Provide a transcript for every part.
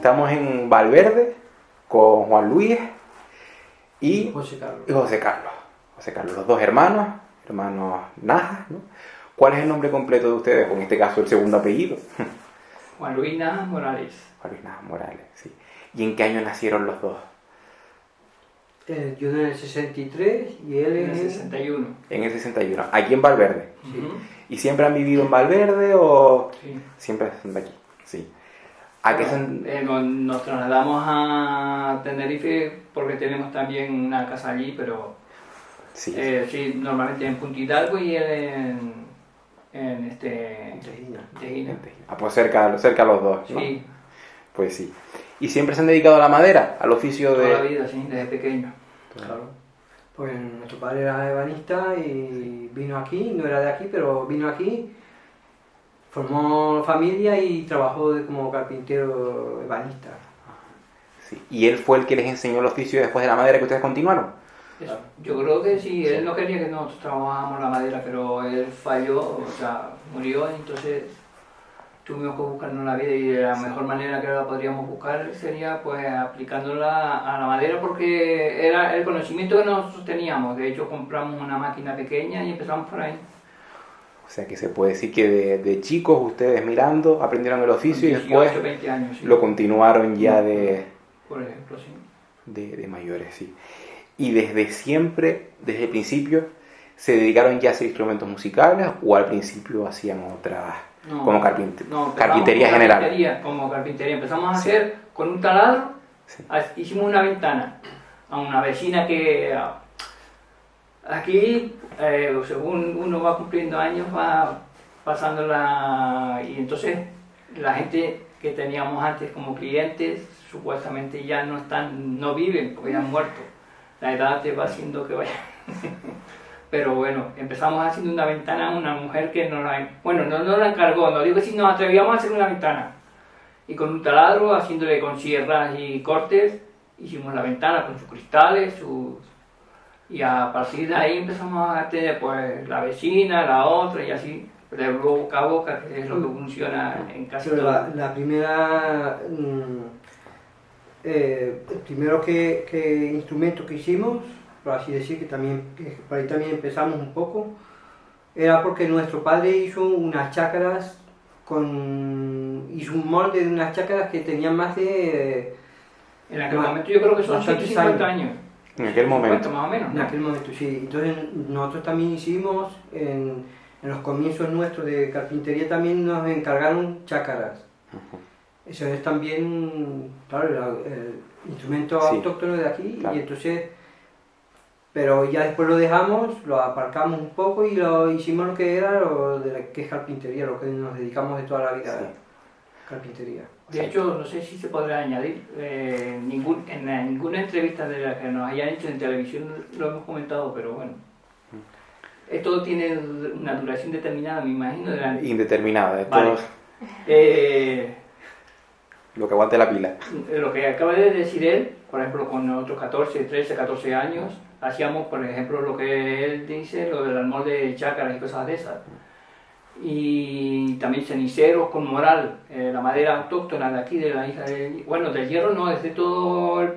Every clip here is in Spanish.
estamos en Valverde con Juan Luis y José Carlos. José Carlos. José Carlos, los dos hermanos Najas, ¿no? ¿Cuál es el nombre completo de ustedes? O en este caso el segundo apellido. Juan Luis Najas Morales. Juan Luis Najas Morales, sí. ¿Y en qué año nacieron los dos? Yo en el 63 y él En el 61. En el 61, aquí en Valverde. Sí. ¿Y siempre han vivido en Valverde o Sí. siempre son de aquí? Sí. ¿A qué Nos trasladamos a Tenerife porque tenemos también una casa allí, pero Sí. sí, normalmente en Punta Hidalgo y él en Tejina. Tejina. Ah, pues cerca los dos, ¿no? Sí, Pues sí. ¿Y siempre se han dedicado a la madera? ¿Al oficio toda la de...? vida, sí, desde pequeño. Claro. Pues nuestro padre era ebanista y vino aquí, no era de aquí, pero vino aquí, formó familia y trabajó como carpintero ebanista. Sí. ¿Y él fue el que les enseñó el oficio después de la madera que ustedes continuaron? Yo creo que sí, él no quería que nosotros trabajáramos la madera, pero él falló, o sea, murió, entonces tuvimos que buscarnos la vida y de la mejor manera que la podríamos buscar sería pues aplicándola a la madera porque era el conocimiento que nosotros teníamos. De hecho compramos una máquina pequeña y empezamos por ahí. O sea que se puede decir que de chicos ustedes mirando aprendieron el oficio y 18, después 20 años, sí. lo continuaron ya de Por ejemplo, sí. de mayores, sí. Y desde siempre, desde el principio, ¿se dedicaron ya a hacer instrumentos musicales o al principio hacían otras, No, como no, empezamos carpintería con general? carpintería, como carpintería. Empezamos a Sí. hacer con un taladro, Sí. hicimos una ventana a una vecina que aquí, según uno va cumpliendo años, va pasándola y entonces la gente que teníamos antes como clientes supuestamente ya no viven porque ya han muerto. La edad te va haciendo que vaya. Pero bueno, empezamos haciendo una ventana a una mujer que no la encargó, no digo que si nos atrevíamos a hacer una ventana. Y con un taladro, haciéndole con sierras y cortes, hicimos la ventana con sus cristales, y a partir de ahí empezamos a tener pues la vecina, la otra y así, de boca a boca, que es lo que funciona en casi Pero todo. la primera, el primero que instrumento que hicimos, por así decir, que por ahí también empezamos un poco, era porque nuestro padre hizo unas chácaras, hizo un molde de unas chácaras que tenían más de... En aquel momento yo creo que son bastantes 150 años. En aquel 50 momento. más o menos, En ¿no? aquel momento, sí. Entonces nosotros también hicimos, en los comienzos nuestros de carpintería también nos encargaron chácaras. Eso es también, claro, el instrumento Sí, autóctono de aquí, claro. y entonces, pero ya después lo dejamos, lo aparcamos un poco y lo hicimos lo que era, que es carpintería, lo que nos dedicamos de toda la vida Sí. a carpintería. De hecho, no sé si se podrá añadir, en ninguna entrevista de la que nos hayan hecho en televisión lo hemos comentado, pero bueno. Esto tiene una duración determinada, me imagino. Indeterminada, esto Vale. es lo que aguante la pila. Lo que acaba de decir él, por ejemplo, con nosotros 13, 14 años, hacíamos, por ejemplo, lo que él dice, lo del molde de chácaras y cosas de esas. Y también ceniceros con moral, la madera autóctona de aquí, de la isla del Hierro no, es de todo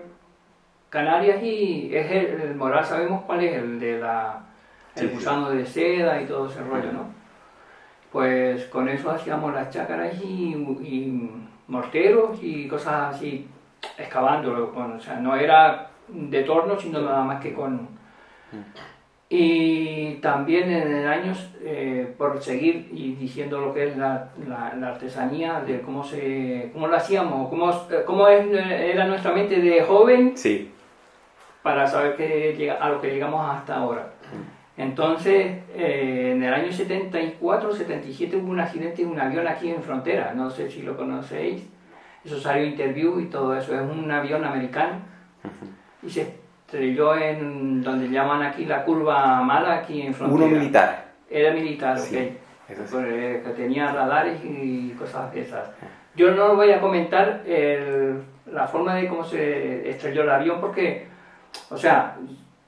Canarias y es el moral, sabemos cuál es, el de el gusano de seda y todo ese rollo, ¿no? Pues con eso hacíamos las chácaras y morteros y cosas así, excavándolo, o sea, no era de torno, sino nada más que con... Y también en el años, por seguir y diciendo lo que es la artesanía, de cómo lo hacíamos, cómo era nuestra mente de joven, Sí. para saber a lo que llegamos hasta ahora. Entonces, en el año 74, 77 hubo un accidente de un avión aquí en frontera, no sé si lo conocéis, eso salió Interview y todo eso, es un avión americano y se estrelló en donde llaman aquí la curva mala, aquí en frontera. Uno militar. Era militar, Sí, ok. eso sí. Que tenía radares y cosas de esas. Yo no voy a comentar la forma de cómo se estrelló el avión porque, o sea,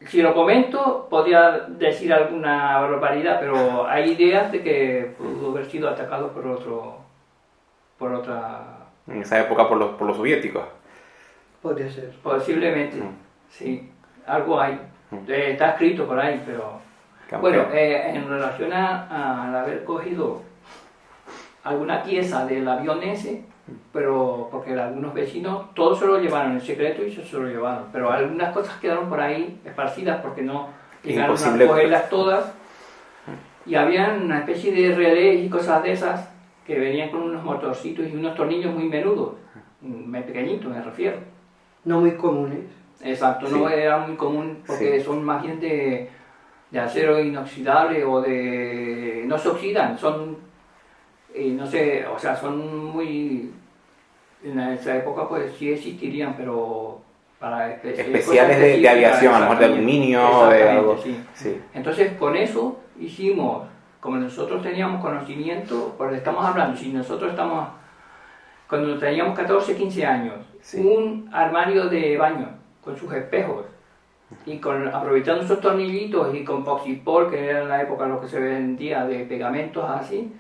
si lo comento podría decir alguna barbaridad, pero hay ideas de que pudo haber sido atacado por otra en esa época por los soviéticos. Podría ser. Posiblemente, Mm. sí, algo hay. Mm. Está escrito por ahí, pero... Campeón. Bueno, en relación al haber cogido alguna pieza del avión ese, pero porque algunos vecinos, todos se lo llevaron en secreto y se lo llevaron, pero algunas cosas quedaron por ahí esparcidas porque no llegaron Imposible. a cogerlas todas, y había una especie de relés y cosas de esas que venían con unos motorcitos y unos tornillos muy menudos, muy pequeñitos me refiero. No muy comunes. Exacto, Sí. no era muy común porque Sí. son más bien de acero inoxidable o de... no se oxidan, son, no sé, o sea, son muy... en esa época pues sí existirían, pero para Especiales de aviación, a lo mejor de aluminio o de algo. Sí. Sí. Entonces con eso hicimos, como nosotros teníamos conocimiento, porque estamos hablando, si nosotros estamos, cuando teníamos 14, 15 años, Sí. un armario de baño con sus espejos y aprovechando esos tornillitos y con Poxipol, que era en la época lo que se vendía de pegamentos así,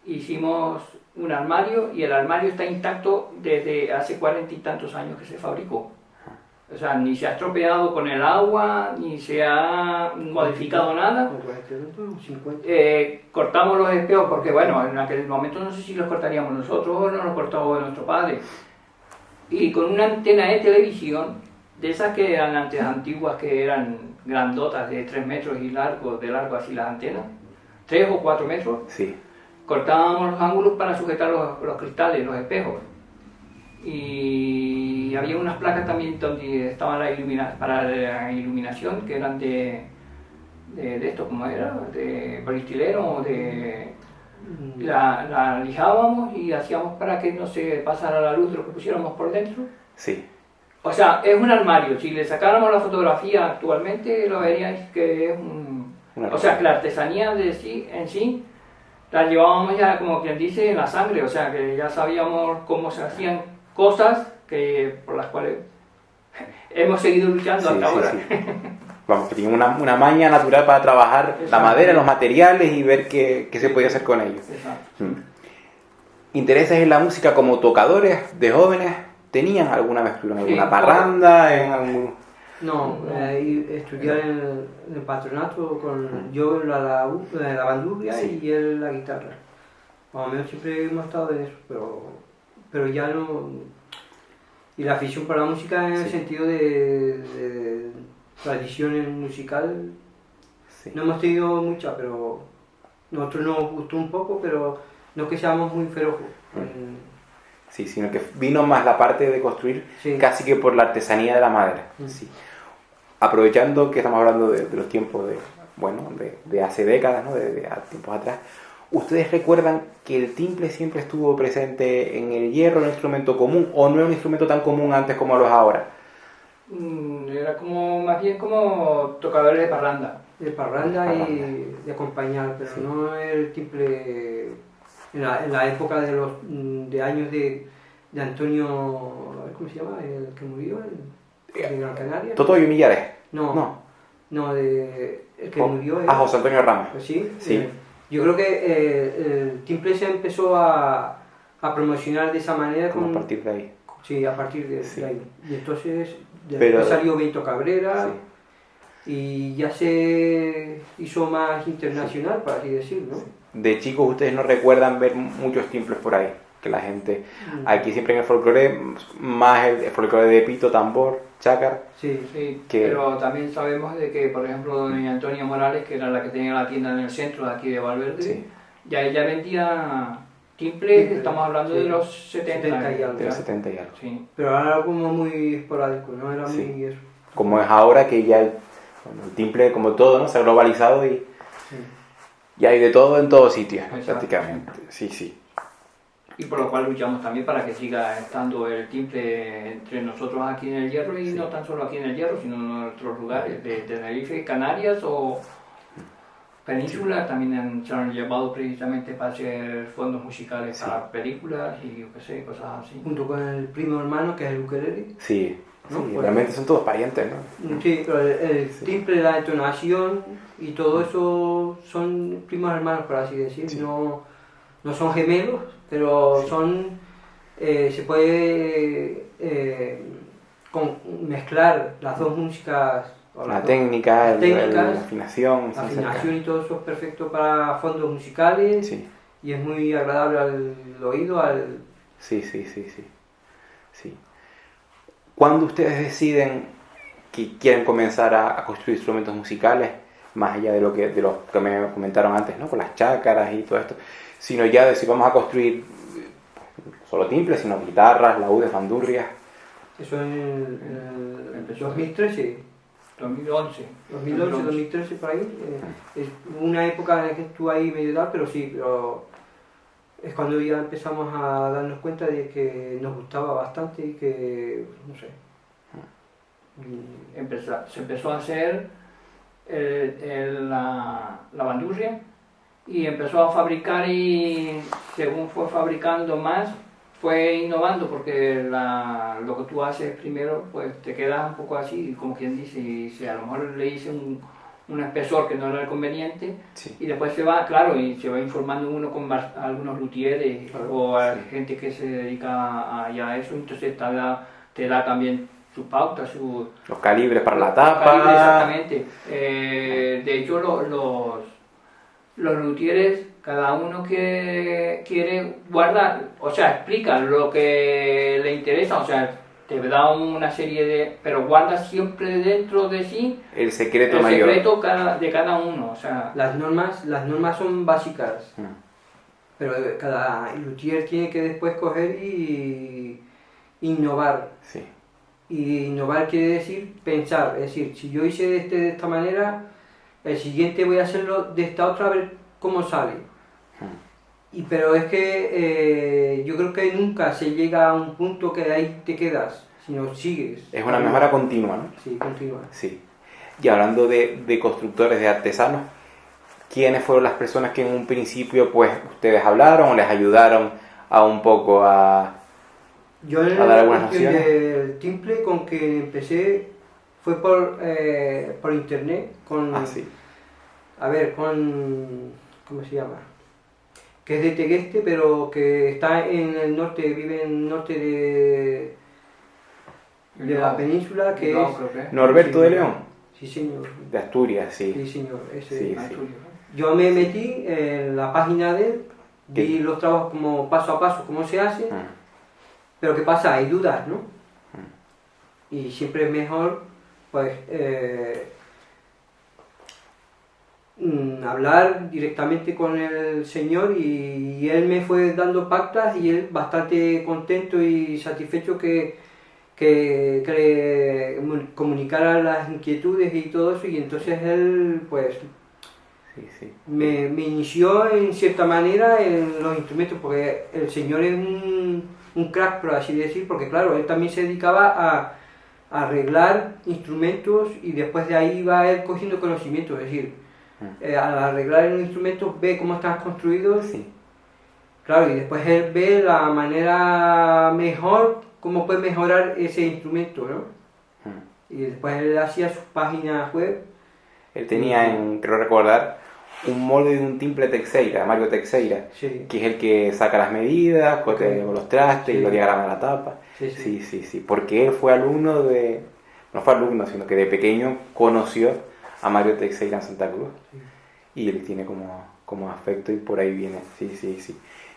hicimos un armario y el armario está intacto desde hace 40 y tantos años que se fabricó. O sea, ni se ha estropeado con el agua, ni se ha modificado nada. ¿Con 40, 50? Cortamos los espejos porque, bueno, en aquel momento no sé si los cortaríamos nosotros o no los cortaba nuestro padre. Y con una antena de televisión, de esas que eran antes antiguas, que eran grandotas de 3 metros y de largo así las antenas, 3 o 4 metros, Sí. cortábamos los ángulos para sujetar los cristales, los espejos. Y había unas placas también donde estaban para la iluminación, que eran de esto, ¿cómo era? De polistireno o de... La lijábamos y hacíamos para que no se pasara la luz de lo que pusiéramos por dentro. Sí. O sea, es un armario. Si le sacáramos la fotografía actualmente, lo veríais que es un... O sea, que la artesanía en sí la llevábamos ya, como quien dice, en la sangre. O sea, que ya sabíamos cómo se hacían cosas por las cuales hemos seguido luchando Sí, hasta sí, ahora. sí. Vamos, que tienen una maña natural para trabajar la madera, los materiales y ver qué se podía hacer con ellos. Exacto. ¿Intereses en la música como tocadores de jóvenes? ¿Tenían alguna vez en alguna Sí, parranda? ¿En algún... No, estudiar en el patronato con yo la bandurria Sí. y él la guitarra. Más o menos siempre hemos estado en eso, pero ya no... Y la afición por la música en el Sí. sentido de tradición musical, Sí. no hemos tenido mucha, pero nosotros nos gustó un poco, pero no es que seamos muy feroces. Sí, sino que vino más la parte de construir Sí. casi que por la artesanía de la madera. Sí. Aprovechando que estamos hablando de los tiempos de hace décadas, ¿no? de tiempos atrás, ¿ustedes recuerdan que el timple siempre estuvo presente en el hierro, un instrumento común, o no era un instrumento tan común antes como lo es ahora? Era como, más bien como tocadores de parranda. De parranda y de acompañar, pero Sí. no el timple en la época de años de Antonio, ¿cómo se llama? El que murió, de Gran Canaria. ¿Totoyo Millares? No, el que murió. José Antonio Ramos. Pues sí. Sí. Yo creo que el timple se empezó a promocionar de esa manera. Como a partir de ahí. Sí, a partir de Sí. ahí. Y entonces Pero- después salió Benito Cabrera. Sí. Y ya se hizo más internacional, por así decirlo, ¿no? De chicos, ¿ustedes no recuerdan ver muchos timples por ahí? Que la gente, aquí siempre en el folclore, más el folclore de pito, tambor, chácar. Sí, Sí, Que- pero también sabemos de que, por ejemplo, doña Antonia Morales, que era la que tenía la tienda en el centro de aquí de Valverde, Sí. ya ella vendía timples, Timple, estamos hablando sí. de los 70 y algo. De los 70 y algo. Sí. pero era como muy esporádico, no era Sí. muy eso. Como es ahora que ya el timple, como todo, ¿no? Se ha globalizado y Sí. ya hay de todo en todos sitios, Exacto. prácticamente. Sí, sí. Y por lo cual luchamos también para que siga estando el timple entre nosotros aquí en el Hierro y no tan solo aquí en el Hierro, sino en otros lugares de Tenerife, Canarias o Península. También se han llevado precisamente para hacer fondos musicales Sí. para películas y yo qué sé, cosas así. Junto con el primo hermano, que es el ukelele. Sí, ¿No? sí, Pues- realmente son todos parientes, ¿no? Sí, pero el Sí. timple, la entonación y todo eso son primos hermanos, por así decir. Sí. No son gemelos, pero Sí. son se puede mezclar las dos músicas. La técnica, técnicas, la afinación. Afinación y todo eso es perfecto para fondos musicales. Sí. Y es muy agradable al oído. Sí. ¿Cuándo ustedes deciden que quieren comenzar a construir instrumentos musicales, más allá de los que me comentaron antes, ¿no? Con las chácaras y todo esto, sino ya de si vamos a construir no solo timples, sino guitarras, laúdes, bandurrias? Eso en el 2013. 2011. 2013 por ahí. Es una época en la que estuve ahí medio tal, pero sí, pero es cuando ya empezamos a darnos cuenta de que nos gustaba bastante y que, no sé. Se empezó a hacer la bandurria y empezó a fabricar, y según fue fabricando más, fue innovando, porque lo que tú haces primero, pues te quedas un poco así, como quien dice, y si a lo mejor le hice un espesor que no era el conveniente, Sí. y después se va, claro, y se va informando uno con algunos luthieres, Claro, o a sí. gente que se dedica a eso, entonces te da también su pauta, Los calibres para la tapa. calibre, exactamente. De hecho, los luthieres, cada uno que quiere guardar, o sea, explica lo que le interesa, o sea, te da una serie de... pero guarda siempre dentro de sí El secreto el mayor. secreto de cada uno, o sea... Las normas son básicas, Mm. pero cada luthier tiene que después coger y innovar. Sí. Y innovar quiere decir pensar, es decir, si yo hice de esta manera, el siguiente voy a hacerlo de esta otra, a ver cómo sale. Pero es que yo creo que nunca se llega a un punto que de ahí te quedas, sino sigues. Es una mejora continua, ¿no? Sí, continúa. Sí. Y hablando de constructores, de artesanos, ¿quiénes fueron las personas que en un principio pues ustedes hablaron o les ayudaron a un poco a Yo en dar algunas la cuestión nociones? del timple con que empecé fue por internet, Sí. ¿cómo se llama? Que es de Tegueste, pero que está en el norte, vive en el norte de la península, que Bilbao, es... creo que es. Norberto de León, Sí, señor. de Asturias, sí. Sí, señor. Ese. Sí. Asturias, ¿no? Yo me metí en la página de él, vi ¿Qué? los trabajos como paso a paso, cómo se hace, Mm. pero ¿qué pasa? Hay dudas, ¿no? Y siempre es mejor, pues, hablar directamente con el señor, y él me fue dando pautas, y él bastante contento y satisfecho que comunicara las inquietudes y todo eso, y entonces él pues Sí. me inició en cierta manera en los instrumentos, porque el señor es un crack, por así decir, porque claro, él también se dedicaba a arreglar instrumentos, y después de ahí va él cogiendo conocimiento, es decir, al arreglar los instrumentos ve cómo están construidos, Sí. claro, y después él ve la manera mejor, cómo puede mejorar ese instrumento, ¿no? Y después él hacía sus páginas web. Él tenía, creo recordar, un molde de un timple Teixeira, Mario Teixeira, Sí. que es el que saca las medidas, con los trastes y Sí. los diagramas de la tapa. Sí. Sí, porque él fue alumno no fue alumno, sino que de pequeño conoció a Mario Teixeira en Santa Cruz. Sí. Y él tiene como afecto, y por ahí viene, sí.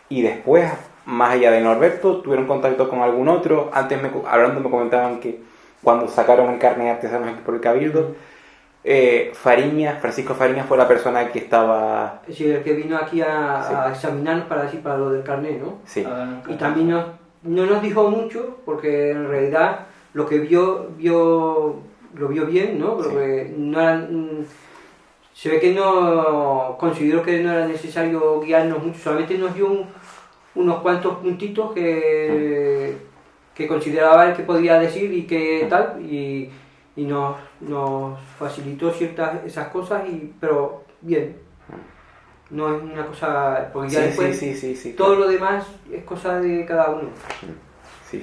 Y después, más allá de Norberto, ¿tuvieron contacto con algún otro? Antes hablando me comentaban que cuando sacaron el carnet de artesanos aquí por el Cabildo, Francisco Fariñas fue la persona que estaba... Es decir, el que vino aquí a Sí. examinarnos para lo del carnet, ¿no? Sí, Y también no nos dijo mucho, porque en realidad lo que lo vio bien, ¿no? Sí. Porque no era, se ve que no consideró que no era necesario guiarnos mucho, solamente nos dio unos cuantos puntitos que consideraba él que podía decir y que tal, y nos facilitó esas cosas, pero bien. No es una cosa, porque ya después sí, todo lo demás es cosa de cada uno. Sí.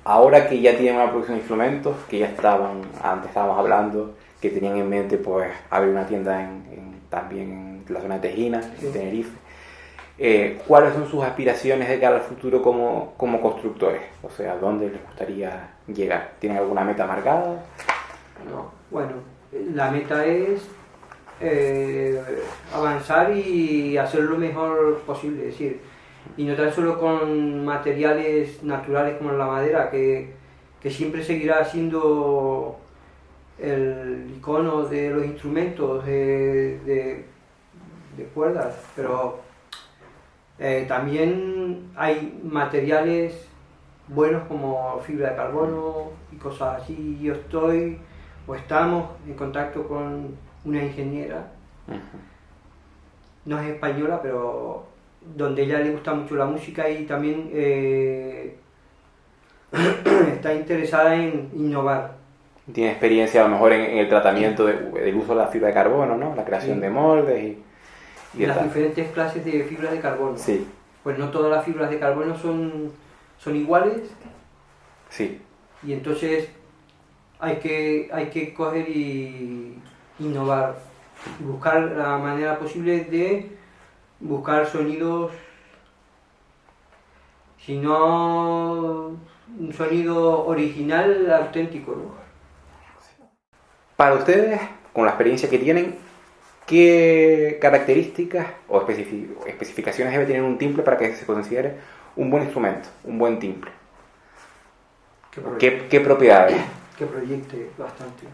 Ahora que ya tienen una producción de instrumentos, que ya antes estábamos hablando, que tenían en mente pues abrir una tienda también en la zona de Tejina, Sí. en Tenerife, ¿Cuáles son sus aspiraciones de cara al futuro como constructores? O sea, ¿dónde les gustaría llegar? ¿Tienen alguna meta marcada? No, bueno, la meta es avanzar y hacer lo mejor posible, es decir, y no tan solo con materiales naturales como la madera, que siempre seguirá siendo el icono de los instrumentos de cuerdas, pero también hay materiales buenos como fibra de carbono y cosas así. Yo estoy o estamos en contacto con una ingeniera, no es española, pero donde ella le gusta mucho la música y también está interesada en innovar. Tiene experiencia a lo mejor en el tratamiento del uso de la fibra de carbono, ¿no? La creación de moldes y las diferentes clases de fibras de carbono. Sí. Pues no todas las fibras de carbono son iguales. Sí. Y entonces hay que coger y innovar, y buscar la manera posible de buscar sonidos, si no un sonido original, auténtico, ¿no? Para ustedes, con la experiencia que tienen, ¿qué características o especificaciones debe tener un timple para que se considere un buen instrumento, un buen timple? ¿Qué propiedades? Que proyecte bastante.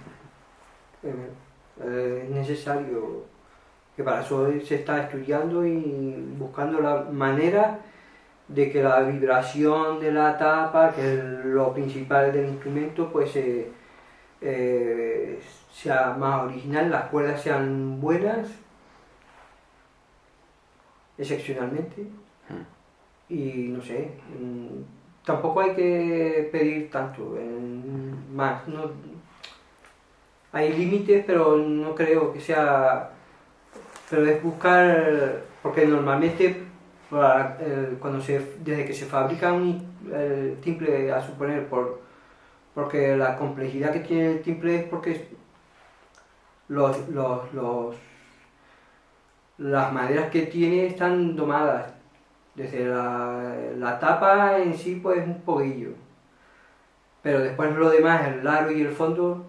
Es necesario, que para eso se está estudiando y buscando la manera de que la vibración de la tapa, que es lo principal del instrumento, pues sea más original, las cuerdas sean buenas, excepcionalmente, y no sé, tampoco hay que pedir tanto, más, no, hay límites, pero no creo que sea, pero es buscar, porque normalmente desde que se fabrica el timple, a suponer, porque la complejidad que tiene el timple es porque las maderas que tiene están domadas. Desde la tapa en sí, pues un poquillo. Pero después lo demás, el aro y el fondo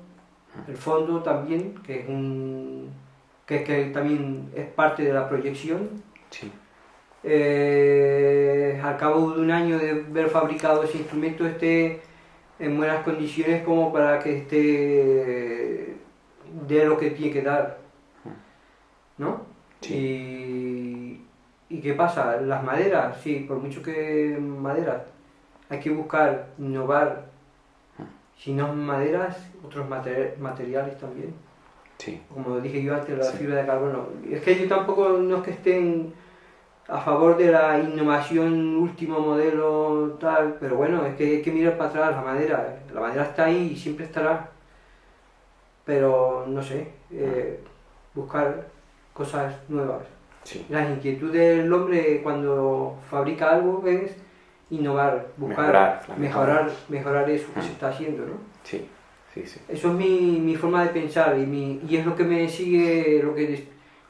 también, que también es parte de la proyección. Sí. Al cabo de un año de haber fabricado ese instrumento esté en buenas condiciones como para que esté de lo que tiene que dar, ¿no? Sí. ¿Y qué pasa? Las maderas, sí, por mucho que maderas, hay que buscar, innovar, si no maderas, otros materiales también. Sí. Como dije yo antes, la fibra de carbono. Es que yo tampoco no es que estén a favor de la innovación, último modelo, tal, pero bueno, es que hay que mirar para atrás la madera está ahí y siempre estará, pero no sé, buscar cosas nuevas. Sí. La inquietud del hombre cuando fabrica algo es innovar, buscar mejorar eso que se está haciendo, ¿no? Sí, sí, sí. Eso es mi forma de pensar y es lo que me sigue,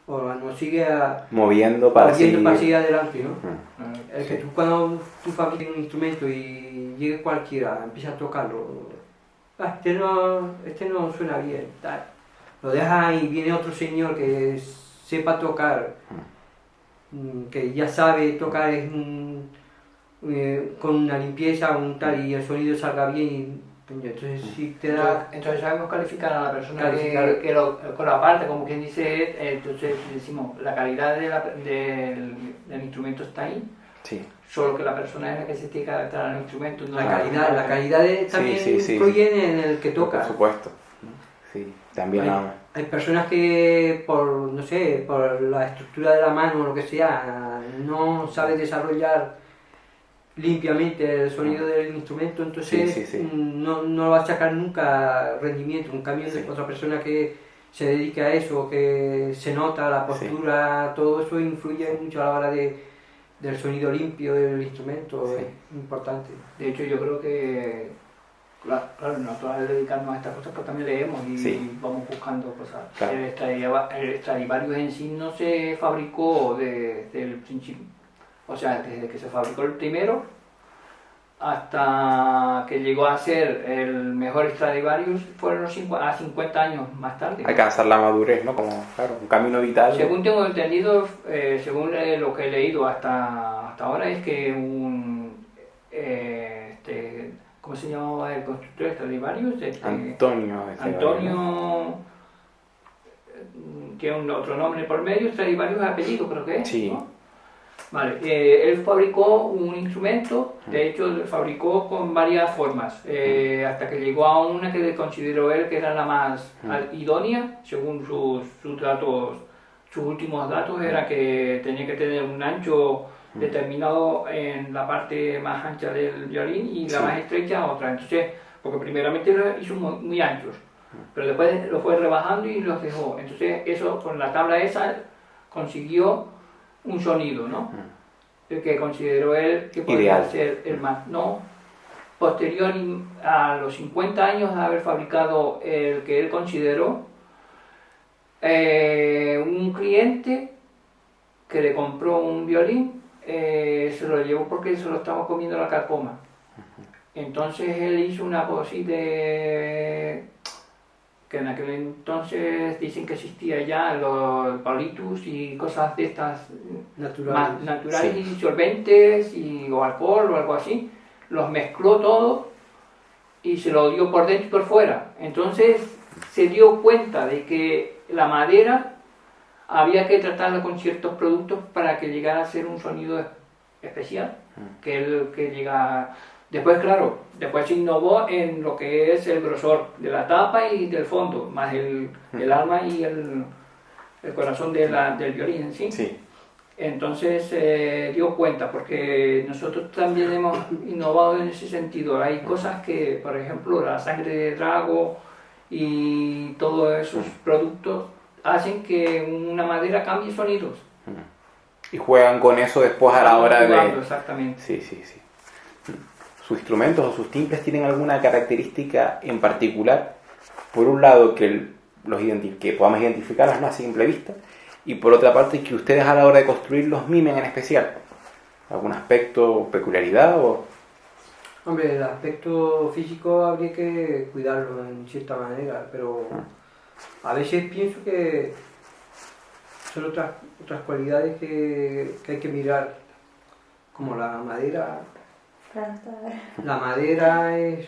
nos sigue moviendo para seguir adelante, ¿no? El que Sí. cuando tú fabricas un instrumento y llegue cualquiera, empieza a tocarlo, este no suena bien, tal. Lo dejas y viene otro señor que sepa tocar, que ya sabe tocar con una limpieza, un tal, y el sonido salga bien. Entonces sí te da... Entonces sabemos calificar a la persona que con la parte, como quien dice, entonces decimos, la calidad del instrumento está ahí, Sí. solo que la persona es la que se tiene que adaptar al instrumento. No La calidad también influye en el que toca. Por supuesto. Sí, también hay personas que por la estructura de la mano o lo que sea, no sabe desarrollar limpiamente el sonido del instrumento, entonces no va a sacar nunca rendimiento. En cambio, otra persona que se dedique a eso, que se nota la postura, todo eso influye mucho a la hora del sonido limpio del instrumento, es importante. De hecho, yo creo que, claro, nosotros al dedicarnos a estas cosas pues también leemos y vamos buscando cosas. Claro. El Stradivarius en sí no se fabricó desde el principio. O sea, desde que se fabricó el primero hasta que llegó a ser el mejor Stradivarius fueron a 50 años más tarde. Alcanzar la madurez, ¿no? Como, claro, un camino vital. Según tengo entendido, según lo que he leído hasta ahora, es que ¿cómo se llamaba el constructor de Stradivarius? Antonio. Antonio, tiene otro nombre por medio, Stradivarius es apellido, creo que es. Sí. ¿No? Vale, él fabricó un instrumento, de hecho lo fabricó con varias formas, hasta que llegó a una que consideró él que era la más idónea, según sus datos, sus últimos datos, era que tenía que tener un ancho determinado en la parte más ancha del violín y la más estrecha otra. Entonces, porque primeramente lo hizo muy anchos, pero después lo fue rebajando y los dejó. Entonces, eso con la tabla esa consiguió un sonido, ¿no? El que consideró él que podría ser el más, ¿no? Posterior a los 50 años de haber fabricado el que él consideró, un cliente que le compró un violín, se lo llevó porque se lo estaba comiendo la carcoma. Entonces él hizo una posit que en aquel entonces dicen que existía ya los palitus y cosas de estas naturales y solventes o alcohol o algo así, los mezcló todo y se lo dio por dentro y por fuera. Entonces se dio cuenta de que la madera había que tratarla con ciertos productos para que llegara a ser un sonido especial, que llega. Después, claro, después se innovó en lo que es el grosor de la tapa y del fondo, más el alma y el corazón del violín en sí. Sí. Entonces se dio cuenta, porque nosotros también hemos innovado en ese sentido. Hay cosas que, por ejemplo, la sangre de drago y todos esos productos hacen que una madera cambie sonidos. Y juegan con eso después a la hora de... Exactamente. Sí. ¿Sus instrumentos o sus timbres tienen alguna característica en particular? Por un lado, que podamos identificarlas, ¿no?, a simple vista, y por otra parte, que ustedes a la hora de construirlos mimen en especial. ¿Algún aspecto, peculiaridad o...? Hombre, el aspecto físico habría que cuidarlo en cierta manera, pero a veces pienso que son otras cualidades que hay que mirar, como la madera. La madera es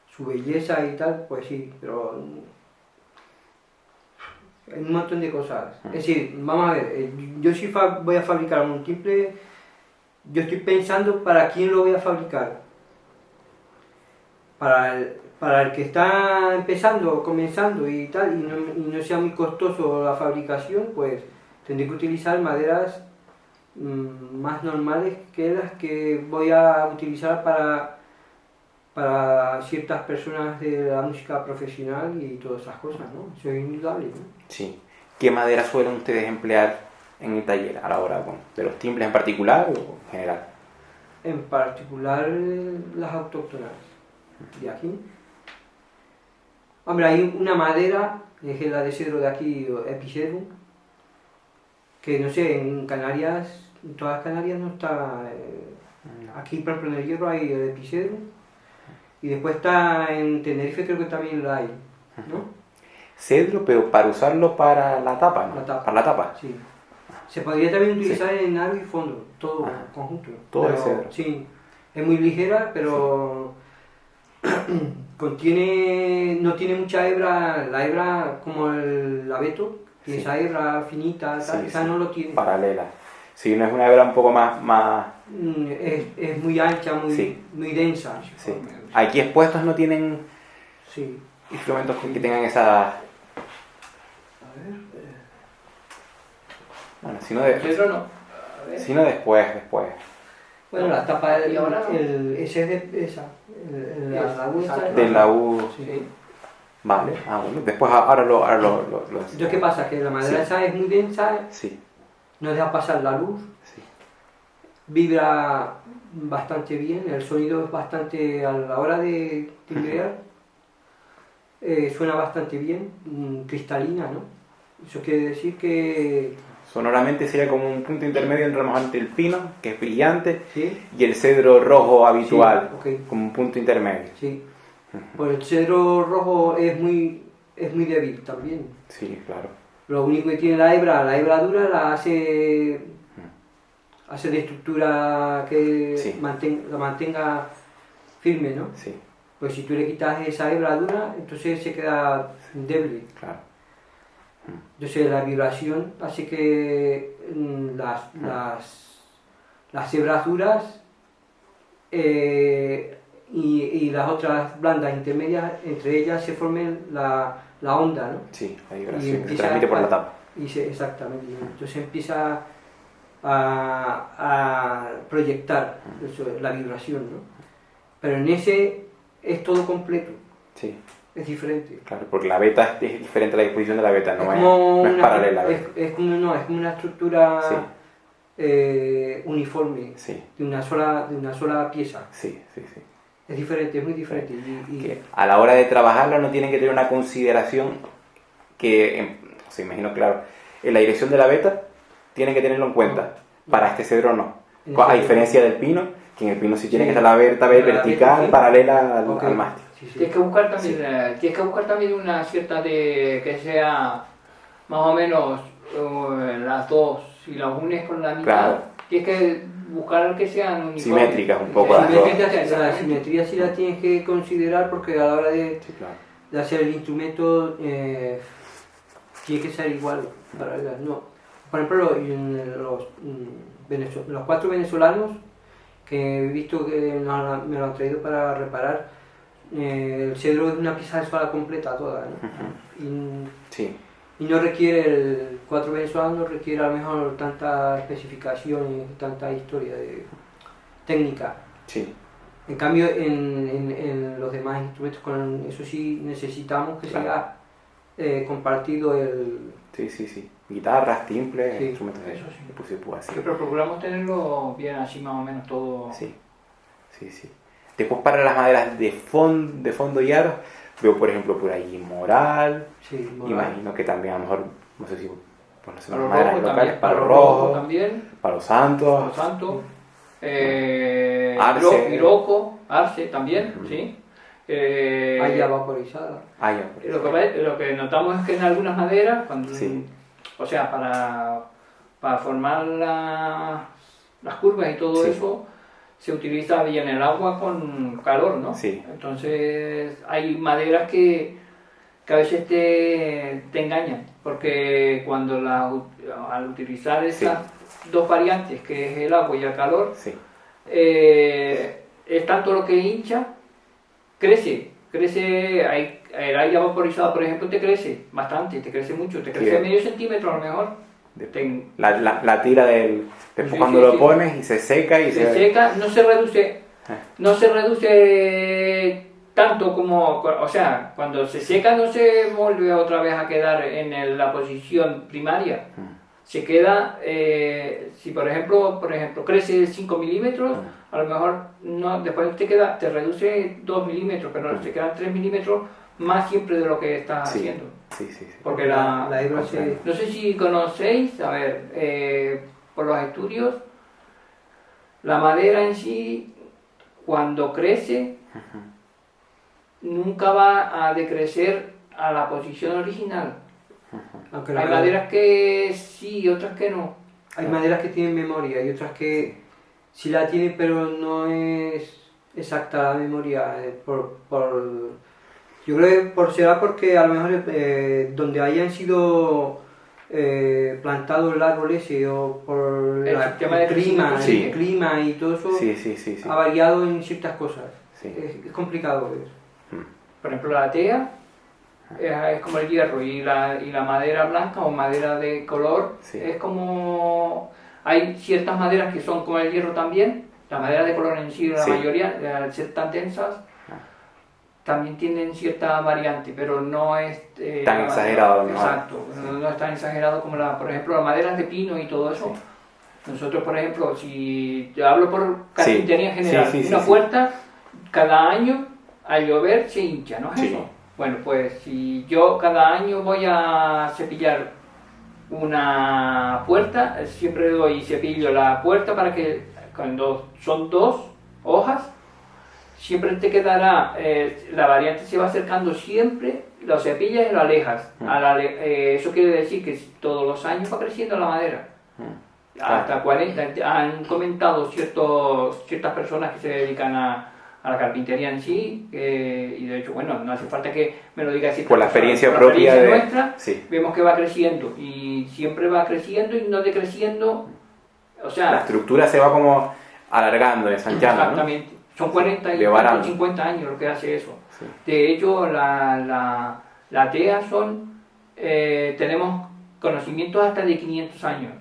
su belleza y tal, pues sí, pero hay un montón de cosas. Es decir, vamos a ver, yo si voy a fabricar un timbre, yo estoy pensando para quién lo voy a fabricar. Para el que está empezando, comenzando y tal, y no sea muy costoso la fabricación, pues tendré que utilizar maderas más normales que las que voy a utilizar para ciertas personas de la música profesional y todas esas cosas, ¿no? Eso es indudable, ¿no? Sí. ¿Qué madera suelen ustedes emplear en el taller a la hora de los timbres en particular o en general? En particular las autóctonas de aquí. Hombre, hay una madera, que es la de cedro de aquí, Epicedrum, que no sé, en Canarias, en todas Canarias no está. Aquí, por ejemplo, en el Hierro hay el Epicedrum, y después está en Tenerife, creo que también lo hay, ¿no? Cedro, pero para usarlo para la tapa, ¿no? Para la tapa. Sí. Se podría también utilizar en aro y fondo, todo conjunto. Todo es cedro. Sí, es muy ligera, pero no tiene mucha hebra, la hebra como el abeto, y esa hebra finita, tal, esa no lo tiene. Paralela. Sí, no es una hebra un poco más... Es muy ancha, muy densa. Sí. Aquí expuestos no tienen instrumentos que tengan esa... Bueno, si no después. Bueno, la tapa del laúd. Sí. Vale, bueno, después ahora lo Entonces, ¿qué pasa? Que la madera esa es muy densa, no deja pasar la luz, vibra bastante bien, el sonido es bastante, a la hora de timbrear, suena bastante bien, cristalina, ¿no? Eso quiere decir que Sonoramente sería como un punto intermedio entre el pino, que es brillante, ¿Sí? y el cedro rojo habitual, Sí, ok. como un punto intermedio. Sí. Pues el cedro rojo es muy débil también. Sí, claro. Lo único que tiene la hebra dura la hace de estructura que Sí. la mantenga firme, ¿no? Sí, Pues si tú le quitas esa hebra dura, entonces se queda débil. claro. Entonces la vibración hace que las hebras duras y las otras blandas intermedias, entre ellas se formen la onda, ¿no? Sí, la Y vibración que se empieza transmite por la a- tapa. Exactamente. Entonces empieza a proyectar eso, la vibración, ¿no? Pero en ese es todo completo, Sí, es diferente. claro, porque la beta es diferente a la disposición de la beta, no es, como no es una- paralela. es como una estructura Sí. uniforme, Sí, de una sola pieza. sí, sí, sí. Es diferente, es muy diferente. Que a la hora de trabajarlo no tienen que tener una consideración que, o sea, imagino, claro, en la dirección de la beta tienen que tenerlo en cuenta. Para este cedro no. A diferencia del pino, que en el pino sí tiene Sí. que estar la beta La vertical, beta, sí. paralela al, Ok. al mástil. Sí, sí. Tienes que buscar también, tienes que buscar también una cierta de que sea más o menos las dos. Si las unes con la mitad, Claro. tienes que buscar que sean uniformes. Simétricas un poco La las dos. simetría sí la tienes que considerar porque a la hora de Sí, claro. hacer el instrumento tiene que ser igual. No. Por ejemplo, los 4 venezolanos que he visto que me lo han traído para reparar, el cedro es una pieza de sola completa toda, ¿no? Sí, Y no requiere, el 4 venezolano no requiere a lo mejor tanta especificación y tanta historia técnica. sí, En cambio, en los demás instrumentos, con eso sí necesitamos que Claro. sea compartido el... sí, sí, sí. Guitarras, timbres, Sí, instrumentos de eso sí. de pusipú así. Sí, pero procuramos tenerlo bien así más o menos todo. Sí, sí, sí. Después para las maderas de fondo y aros, veo por ejemplo por ahí Moral, Sí, imagino que también a lo mejor, no sé si, pues no sé, Para los maderas rojos locales, también, para los los rojos rojos, también, para los santos, Los Santos, Arce. Iroco, Arce también, Ujú. ¿sí? Haya vaporizada. ah, ya, por Lo eso. lo que notamos es que en algunas maderas, cuando, Sí. o sea, para formar las curvas y todo Sí. eso, se utiliza bien el agua con calor, ¿no? Sí. Entonces hay maderas que a veces te engañan, porque cuando al utilizar esas dos variantes, que es el agua y el calor, Sí, es tanto lo que hincha, crece, el aire vaporizado, por ejemplo, te crece bastante, te crece mucho, te crece Bien. medio centímetro a lo mejor. la tira del... Después Sí, cuando sí, lo sí. pones y se seca y Se seca, no se reduce tanto como, o sea, cuando se seca no se vuelve otra vez a quedar en la posición primaria. Se queda, si por ejemplo crece 5 milímetros, a lo mejor no, después te reduce 2 milímetros, pero se quedan 3 milímetros más siempre de lo que estás Sí. haciendo. Sí, sí, sí. Porque La hebra se... no sé si conocéis, a ver, por los estudios, la madera en sí, cuando crece, nunca va a decrecer a la posición original. Aunque Hay maderas que sí y otras que no. hay maderas que tienen memoria y otras que sí la tienen, pero no es exacta la memoria. Yo creo que será porque a lo mejor donde hayan sido plantados el árbol ese o por El sistema de crecimiento, sí. el clima y todo eso Sí, sí, sí, sí. ha variado en ciertas cosas. Sí. Es complicado ver. Por ejemplo, la tea es como el hierro y la madera blanca o madera de color Sí. es como... Hay ciertas maderas que son como el hierro también. La madera de color en sí, la Sí. mayoría, al ser tan densas, también tienen cierta variante, pero no es... Tan exagerado, a lo mejor. Exacto, no es tan exagerado como por ejemplo, las maderas de pino y todo eso. Nosotros, por ejemplo, si yo hablo por carpintería en general, Sí, sí, una sí, puerta cada año al llover se hincha, ¿no es Sí. eso? Bueno, pues si yo cada año voy a cepillar una puerta, siempre doy cepillo la puerta para que cuando son 2 hojas, siempre te quedará, la variante se va acercando siempre, lo cepillas y lo alejas. Eso quiere decir que todos los años va creciendo la madera. Hasta 40, han comentado ciertas personas que se dedican a la carpintería en sí, y de hecho, bueno, no hace falta que me lo diga así. Por la experiencia propia de nuestra, sí. Vemos que va creciendo y siempre va creciendo y no decreciendo, o sea... La estructura se va como alargando, ensanchando, exactamente. ¿No? Son 40 y 50 años lo que hace eso. Sí. De hecho, la TEA tenemos conocimientos hasta de 500 años.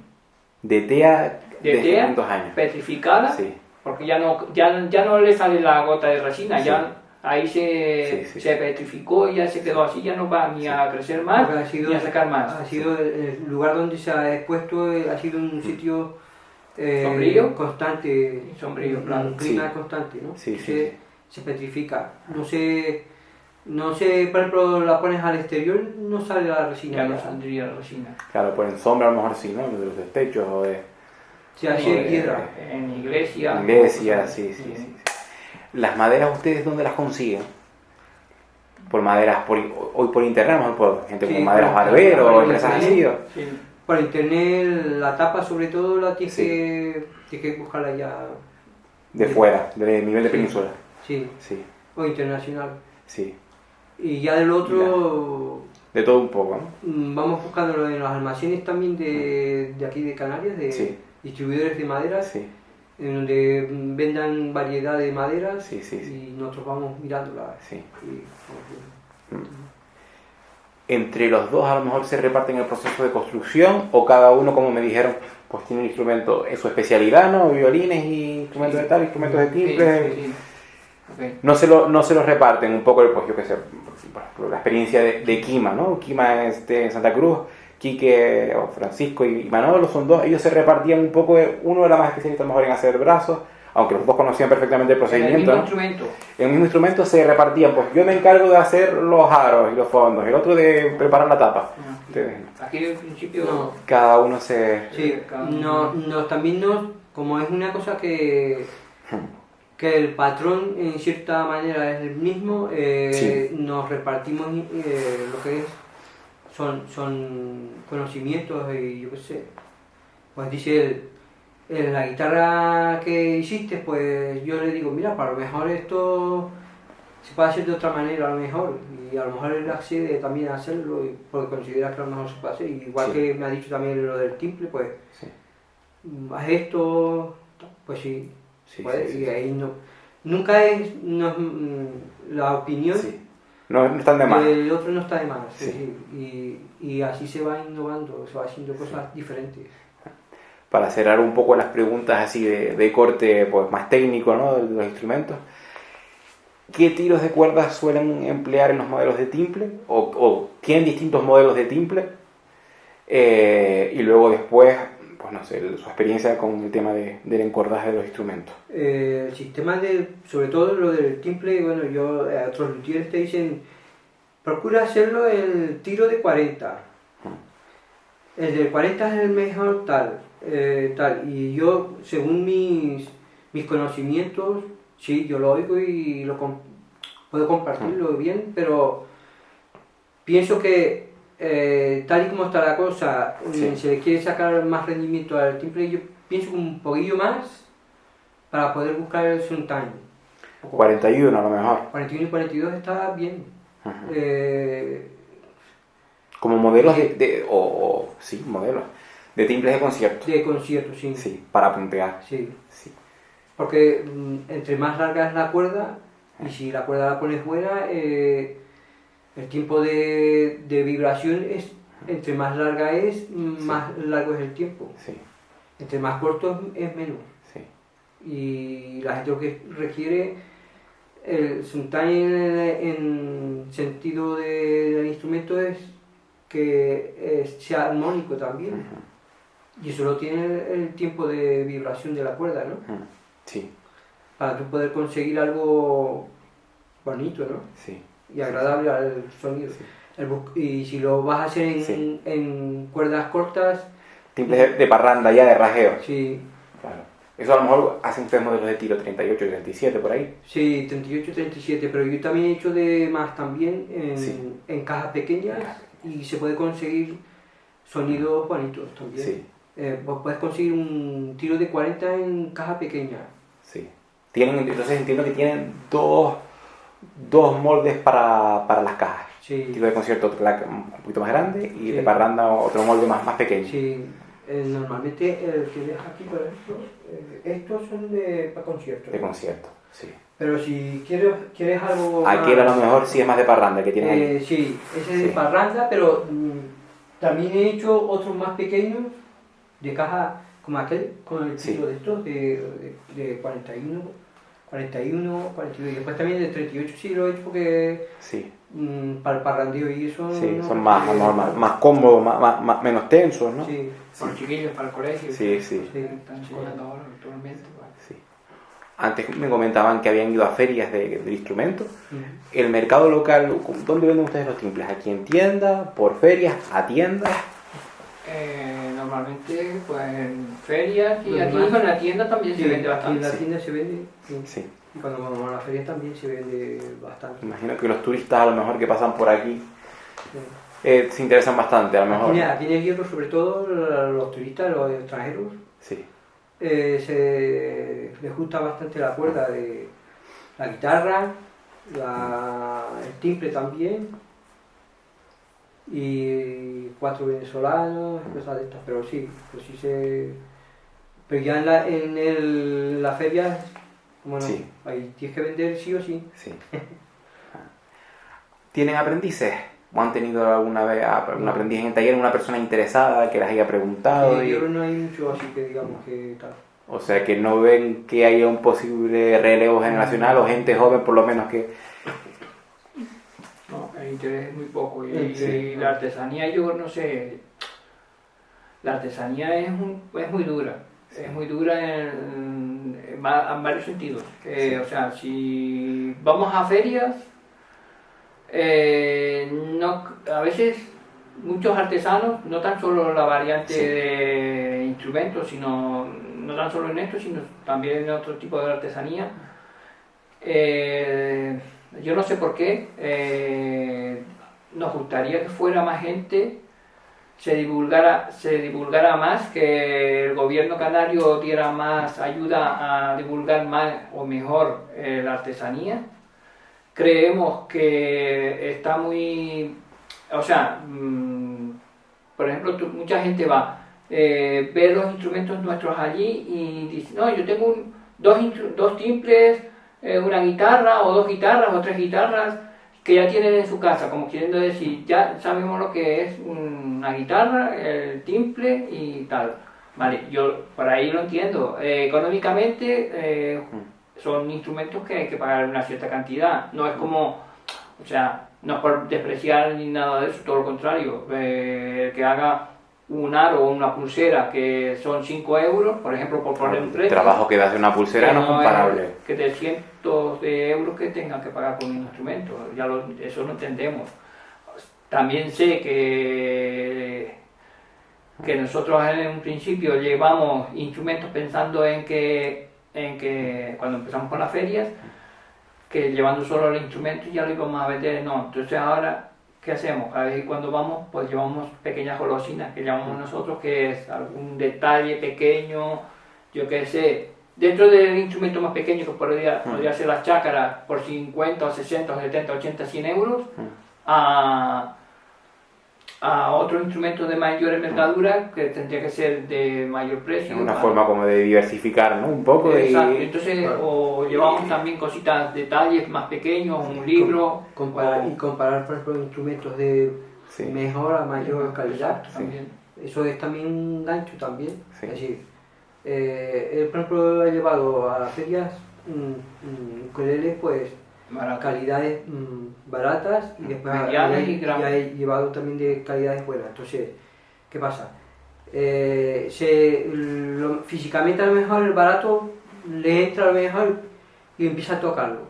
De TEA de 500 años. Petrificada, sí. Porque ya no le sale la gota de resina, sí. Ya ahí se petrificó y ya se quedó así, ya no va ni a crecer más ni a sacar más. Ha sido el lugar donde se ha expuesto, ha sido un sitio sombrío, constante, sombrío, un clima constante, ¿no? Sí, se petrifica. No sé, por ejemplo, la pones al exterior, no sale la resina. Ya no saldría la resina. Claro, pues en sombra a lo mejor sí, ¿no? De los techos o de... Se hace en piedra. En iglesia. Sí. ¿Las maderas ustedes dónde las consiguen? ¿Por maderas hoy por internet, a lo mejor por gente como Maderas Barbero o empresas así? Sí. Por internet, la tapa sobre todo la tienes que buscarla ya... De fuera, del nivel de península. Sí. O internacional. Sí. Y ya del otro... De todo un poco, ¿no? Vamos buscándolo en los almacenes también de aquí de Canarias, de distribuidores de maderas, en donde vendan variedad de maderas y nosotros vamos mirándolas. Entre los dos a lo mejor se reparten el proceso de construcción o cada uno, como me dijeron, pues tiene un instrumento en su especialidad, ¿no? Violines y instrumentos de tal, instrumentos de timbre. Okay. No se los reparten un poco, pues yo qué sé, por la experiencia de Quima, ¿no? Quima en Santa Cruz, Quique o Francisco y Manolo son dos, ellos se repartían un poco, uno era más especialista a lo mejor en hacer brazos, aunque los dos conocían perfectamente el procedimiento. En el mismo instrumento. En el mismo instrumento se repartían, pues yo me encargo de hacer los aros y los fondos, el otro de preparar la tapa. Aquí en principio no. Cada uno se... Sí, también como es una cosa que el patrón en cierta manera es el mismo, nos repartimos lo que es son conocimientos y yo qué sé, pues dice la guitarra que hiciste, pues yo le digo, mira, para lo mejor esto se puede hacer de otra manera a lo mejor, y a lo mejor él accede también a hacerlo porque considera que a lo mejor se puede hacer, igual que me ha dicho también lo del timple, pues haz esto, pues sí. Y ahí nunca es la opinión no están de más. El otro no está de más. Y así se va innovando, se va haciendo cosas diferentes. Para cerrar un poco las preguntas así de corte pues más técnico, ¿no? De los instrumentos, ¿qué tiros de cuerdas suelen emplear en los modelos de timple? ¿O tienen distintos modelos de timple? Y luego después, pues no sé, su experiencia con el tema del encordaje de los instrumentos. El sistema sobre todo lo del timple, bueno, otros luthieres te dicen, procura hacerlo el tiro de 40. El de 40 es el mejor tal. Y yo, según mis conocimientos, sí, yo lo oigo y puedo compartirlo bien, pero pienso que tal y como está la cosa, se le quiere sacar más rendimiento al timple, yo pienso un poquillo más para poder buscar el sometime. 41 a lo mejor. 41 y 42 está bien. Como modelos modelos de timbres de concierto. De concierto, sí. Sí, para puntear. Sí. Porque entre más larga es la cuerda, y si la cuerda la pones buena, el tiempo de vibración entre más larga es, más largo es el tiempo. Entre más corto es menos. Y la gente lo que requiere el sometime en sentido del instrumento es que sea armónico también. Y solo tiene el tiempo de vibración de la cuerda, ¿no? Para tú poder conseguir algo bonito, ¿no? Y agradable al sonido. Y si lo vas a hacer Sí. en cuerdas cortas, Timples de parranda ya, de rajeo. sí, Claro. Eso a lo mejor hacen ustedes modelos de tiro 38 y 37 por ahí. sí, 38, 37, pero yo también he hecho de más también Sí. en cajas pequeñas y se puede conseguir sonidos bonitos también. Sí, Vos puedes conseguir un tiro de 40 en caja pequeña. sí. Entonces entiendo que tienen dos moldes para las cajas. Sí, Tipo de concierto un poquito más grande y Sí. de parranda otro molde más pequeño. sí. Normalmente el que ves aquí, por ejemplo, estos son para conciertos. De concierto, sí. Pero si quieres algo Aquel a más, lo mejor sí es más de parranda que tienen ahí. sí, ese es de Sí. parranda, pero también he hecho otros más pequeños de caja, como aquel, con el Sí. tiro de estos, de 41, 42. Y después también de 38 sí lo he hecho porque Sí, para el parrandeo y eso. sí, no, son más, a lo mejor más cómodos, menos tensos, ¿no? Sí, Para los chiquillos, para el colegio. Sí, sí. sí. Están estudiando ahora actualmente. Pues. Sí. Antes me comentaban que habían ido a ferias de instrumentos. Mm. El mercado local, ¿dónde venden ustedes los timples? ¿Aquí en tienda? ¿Por ferias? ¿A tiendas? Normalmente pues en ferias y Lo aquí demás- en la tienda también se Sí, vende en bastante. la Sí. tienda se vende. Sí. Sí. Y cuando vamos a la feria también se vende bastante. Imagino que los turistas a lo mejor que pasan por aquí Sí. se interesan bastante, a lo mejor. Aquí en el Hierro, sobre todo los turistas, los extranjeros, Sí, les gusta bastante la cuerda de la guitarra, el timbre también, y cuatro venezolanos, cosas de estas, pero sí pero ya en la feria, bueno, Sí. ahí tienes que vender sí o sí. sí. ¿Tienen aprendices? ¿O han tenido alguna vez un aprendiz en el taller, una persona interesada que les haya preguntado? En el Hierro no hay mucho así que digamos que tal. O sea, que no ven que haya un posible relevo generacional o gente joven por lo menos que... No, el interés es muy poco. Y, Sí. y la artesanía, yo no sé, la artesanía es muy dura. Es muy dura en varios sentidos. Sí. O sea, si vamos a ferias, a veces muchos artesanos, no tan solo la variante Sí. de instrumentos, sino no tan solo en esto, sino también en otro tipo de artesanía. Yo no sé por qué, nos gustaría que fuera más gente, se divulgara más, que el gobierno canario diera más ayuda a divulgar más o mejor la artesanía. Creemos que está muy, o sea, por ejemplo, mucha gente va, ve los instrumentos nuestros allí y dice, no, yo tengo dos timples, una guitarra o dos guitarras o tres guitarras que ya tienen en su casa, como queriendo decir, ya sabemos lo que es una guitarra, el timple y tal. Vale, yo por ahí lo entiendo. Económicamente son instrumentos que hay que pagar una cierta cantidad. No es como, o sea, no es por despreciar ni nada de eso, todo lo contrario. El que haga un aro o una pulsera que son 5 euros, por ejemplo, por poner un El precio. trabajo que hace una pulsera no es comparable. Que de cientos de euros que tengan que pagar por un instrumento, eso lo entendemos. También sé que nosotros en un principio llevamos instrumentos pensando en que cuando empezamos con las ferias, que llevando solo el instrumento ya lo íbamos a vender, no. Entonces ahora, ¿qué hacemos? Cada vez que cuando vamos, pues llevamos pequeñas golosinas que llamamos nosotros, que es algún detalle pequeño, yo qué sé, dentro del instrumento más pequeño que podría ser las chácaras por 50 o 60 o 70, 80, 100 euros, a otro instrumento de mayor envergadura que tendría que ser de mayor precio. Es una ¿vale? forma como de diversificar, ¿no? Un poco. Exacto. Y... Entonces, Claro. o llevamos también cositas, detalles más pequeños, un libro. Comparar, por ejemplo, instrumentos de Sí. mejor a mayor calidad. Exacto, también. Eso es también un gancho también. Sí. Es decir, él, por ejemplo, ha llevado a las ferias ukeleles, pues, Barato. calidades baratas y después Medianas y y grandes. ha llevado también de calidades buenas. Entonces, ¿qué pasa? Físicamente a lo mejor el barato le entra a lo mejor y empieza a tocarlo.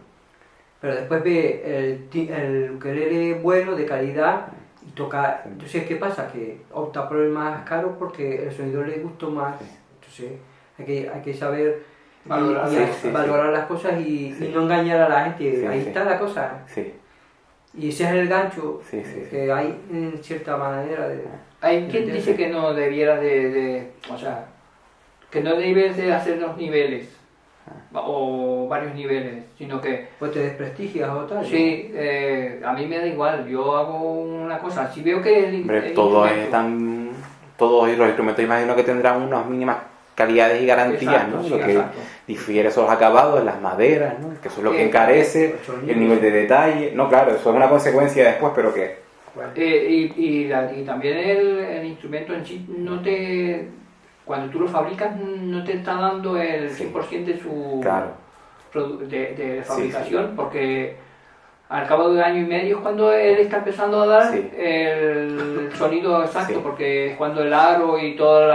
pero después ve el ukelele bueno, de calidad, y toca. Entonces, ¿qué pasa? Que opta por el más caro porque el sonido le gustó más. Entonces, hay que saber valorar las cosas y no engañar a la gente. Ahí está la cosa. Sí. Y ese es el gancho que hay en cierta manera de... Hay quien dice que no debiera o sea, que no debes de hacer los niveles, o varios niveles, sino que... Pues te desprestigias o tal. Sí, a mí me da igual, yo hago una cosa, si veo que todos los instrumentos imagino que tendrán unas mínimas calidades y garantías, ¿no? Lo que difiere son los acabados, las maderas, ¿no? Que eso es lo que encarece, el nivel de detalle. No, claro, eso es una consecuencia después, pero que... y también el instrumento en sí no te... Cuando tú lo fabricas no te está dando el 100% de su... Claro. de fabricación, porque al cabo de 1 año y medio es cuando él está empezando a dar el sonido exacto, porque es cuando el aro y todos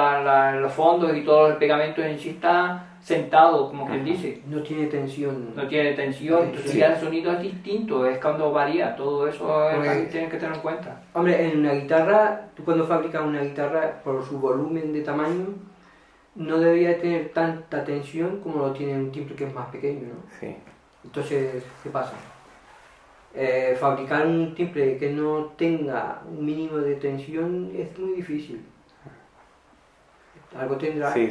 los fondos y todo el pegamento en sí está sentado, como quien dice. No tiene tensión. No tiene tensión, entonces ya el sonido es distinto, es cuando varía, todo eso tienes que tener en cuenta. Hombre, en una guitarra, tú cuando fabricas una guitarra, por su volumen de tamaño, no debería tener tanta tensión como lo tiene un timbre que es más pequeño, ¿no? Sí. Entonces, ¿qué pasa? Fabricar un timbre que no tenga un mínimo de tensión es muy difícil. Algo tendrá. Sí.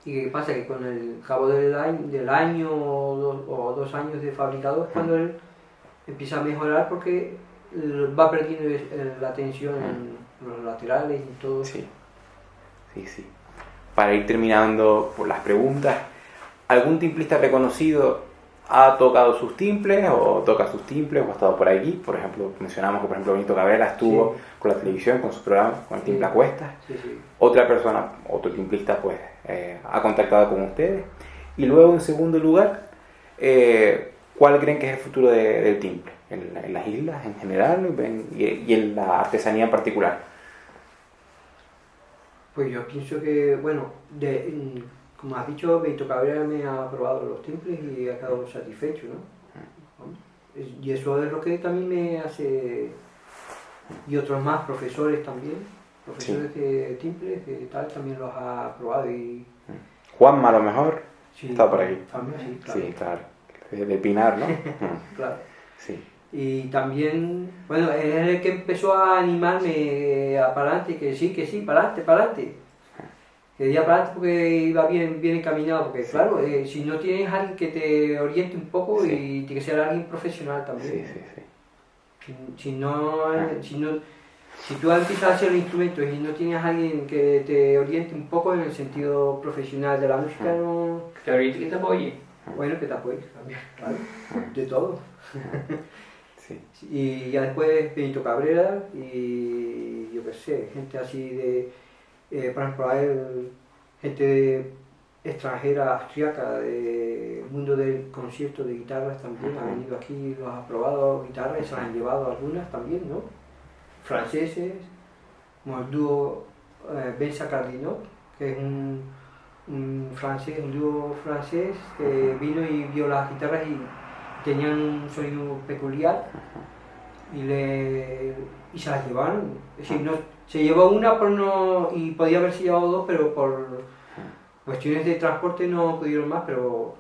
¿Y qué pasa? Que con el cabo del año o 2 años de fabricado es cuando él empieza a mejorar porque va perdiendo la tensión en los laterales y todo. Sí. Para ir terminando por las preguntas, ¿algún timplista reconocido ha tocado sus timples o toca sus timples o ha estado por aquí? Por ejemplo, mencionamos que por ejemplo Benito Cabrera estuvo con la televisión, con su programa, con el timple a cuestas. Otra persona, otro timplista, pues ha contactado con ustedes. Y luego, en segundo lugar, ¿cuál creen que es el futuro del timple? ¿En las islas en general y en la artesanía en particular? Pues yo pienso que, bueno, como has dicho, Benito Cabrera me ha probado los timples y ha quedado satisfecho, ¿no? Y eso es lo que también me hace... Y otros más, profesores también, profesores de timples, que tal, también los ha probado y... Juanma, a lo mejor, está por aquí. También, claro. Sí, claro. De Pinar, ¿no? Claro. Sí. Y también, bueno, es el que empezó a animarme a para adelante, que sí, para adelante. Que iba para adelante porque iba bien encaminado, porque claro, si no tienes alguien que te oriente un poco y tiene que ser alguien profesional también. Si tú empiezas a hacer instrumentos y no tienes alguien que te oriente un poco en el sentido profesional de la música, no... Que oriente, que te apoye. Bueno, que te apoye también, claro, de todo. Y ya después Benito Cabrera y yo qué sé, gente así de, por ejemplo, gente extranjera, austriaca, del mundo del concierto de guitarras también, han venido aquí, los ha probado guitarras y se las han llevado algunas también, ¿no? Franceses, como el dúo Ben Sacardino, que es un dúo francés que vino y vio las guitarras y tenían un sonido peculiar y se las llevaron. Es decir, se llevó una y podía haberse llevado 2, pero por cuestiones de transporte no pudieron más, pero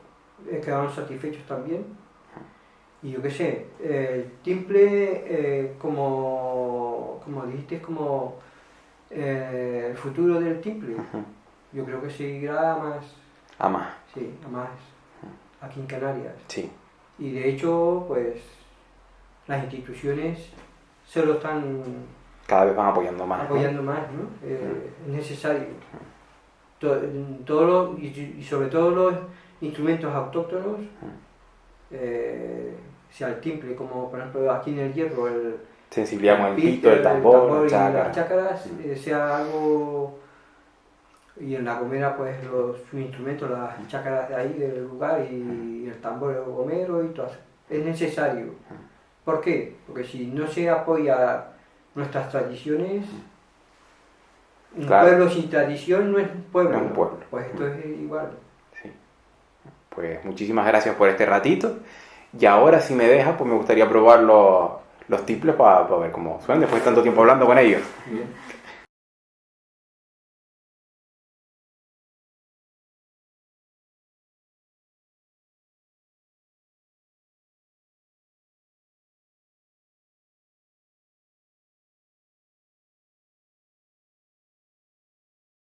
quedaron satisfechos también. Y yo qué sé, el timple, como dijiste, es como el futuro del timple. Yo creo que seguirá a más. Sí, a más aquí en Canarias. Sí. Y de hecho, pues las instituciones se lo están cada vez van apoyando más. ¿no? Es necesario. Y sobre todo los instrumentos autóctonos, sea el timple, como por ejemplo aquí en el hierro, sensibilidad con el pito, el tambor, y las chácaras, sea algo... Y en La Gomera, pues sus instrumentos, las chácaras de ahí, del lugar, y el tambor el gomero y todo. Es necesario. ¿Por qué? Porque si no se apoya nuestras tradiciones, un pueblo sin tradición no es un pueblo. No es un pueblo. Pues esto es igual. Sí. Pues muchísimas gracias por este ratito Y ahora, si me deja, pues me gustaría probar los timples para ver cómo suenan después de tanto tiempo hablando con ellos. Bien.